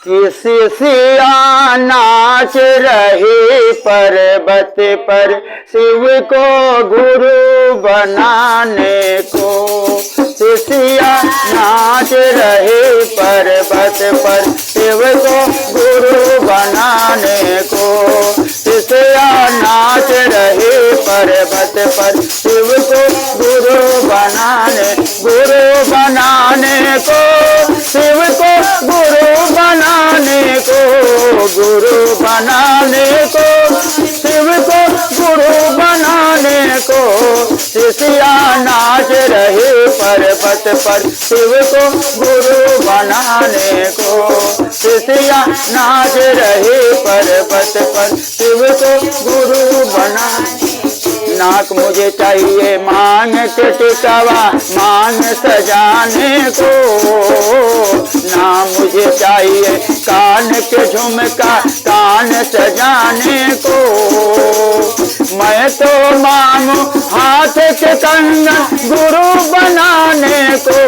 शिष्या नाच रहे पर्वत पर शिव को गुरु बनाने को। शिष्या नाच रहे पर्वत पर शिव को गुरु बनाने को। शिष्या नाच रहे पर्वत पर शिव को गुरु बनाने को। शिव को गुरु बनाने को, गुरु बनाने को, शिव को गुरु बनाने को। शिष्या नाच रहे पर्वत पर शिव को गुरु बनाने को। शिष्या नाच रहे पर्वत पर शिव को गुरु बनाने। नाक मुझे चाहिए मांग के टिकावा मांग सजाने को। ना मुझे चाहिए कान के झुमका कान सजाने को। मैं तो मांगू हाथ के कंगन गुरु बनाने को।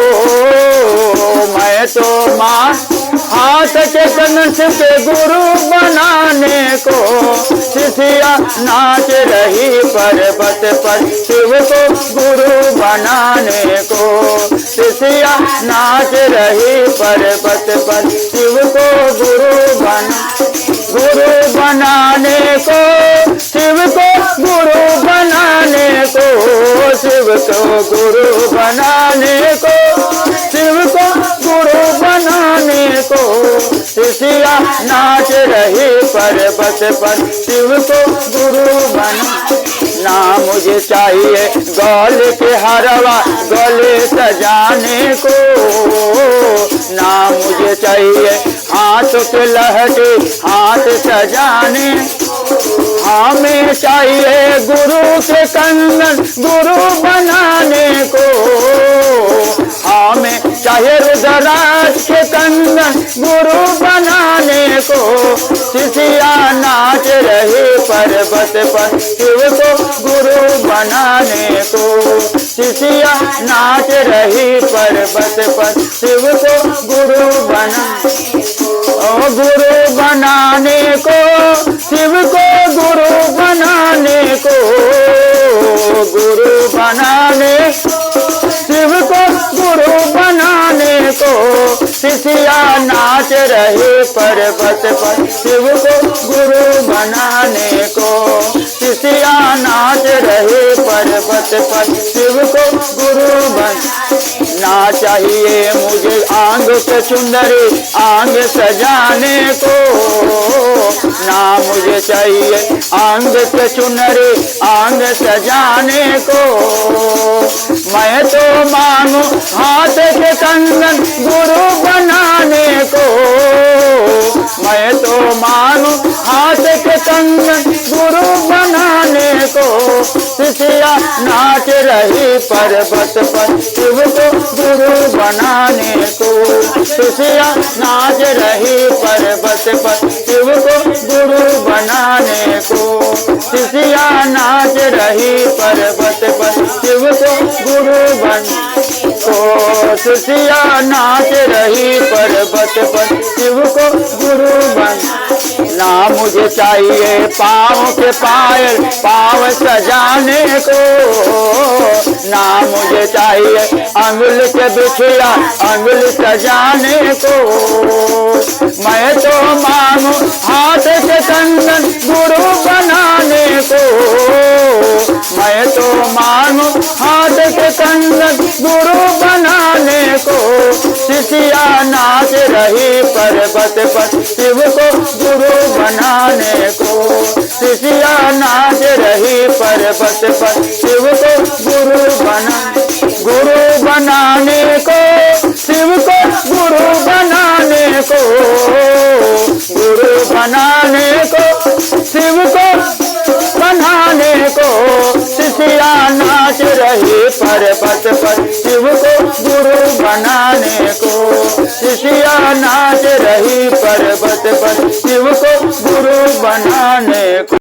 मैं तो हाथ के कंगन से गुरु बनाने को। शिष्या नाच रही पर्वत पर शिव को गुरु बनाने को। शिष्या नाच रही पर्वत पर शिव को गुरु बनाने को। शिव को गुरु बनाने को, शिव को गुरु बनाने को, शिव को गुरु बनाने को। शिष्या नाच रही पर्वत पर शिव को गुरु बना। ना मुझे चाहिए गले के हरवा गले सजाने को। ना मुझे चाहिए हाथ के लहटे हाथ सजाने। हमें चाहिए गुरु के कंगन गुरु बनाने को। हमें चाहिए रुद्राक्ष के कंगन गुरु बनाने को। शिष्या नाच रहे पर्वत पर शिव को गुरु बनाने को। शिष्या नाच रही पर्वत पर शिव को गुरु बनाने को। शिव को गुरु बनाने को, गुरु बनाने, शिव को गुरु बनाने को। शिष्या नाच रहे पर्वत पर शिव को गुरु बनाने को। शिष्या नाच रहे पर्वत पर शिव को गुरु ना चाहिए मुझे आंग के चुंदरी आंग सजाने को। ना मुझे चाहिए आंग के चुनरी आंग सजाने को। मैं तो मांगू हाथ के कंगन गुरु बनाने को। मैं तो मांगू हाथ के कंगन गुरु बनाने को। शिष्या नाच रही पर्वत पर शिव को गुरु बनाने को। शिष्या नाच रही पर्वत पर शिव को गुरु बनाने को। शिष्या नाच रही पर्वत पर शिव को गुरु बनाने को। शिष्या नाच रही पर्वत पर शिव को गुरु बनाने। ना मुझे चाहिए पाँव के पायल पाँव सजाने को। ना मुझे चाहिए अंगुल के बिछिया अंगुल सजाने को। मैं तो मांगू हाथ के कंगन गुरु बनाने को। मैं तो मांगू हाथ के कंगन गुरु बनाने को। शिष्या नाच रही पर्वत पर शिव को गुरु बनाने को। शिष्या नाच रही पर्वत पर शिव को गुरु बनाने को। शिव को गुरु बनाने को, गुरु बनाने को, शिव को बनाने को। शिष्या नाच रही पर्वत पर शिव को गुरु बनाने को। शिष्या नाच रही पर्वत पर शिव को गुरु बनाने को।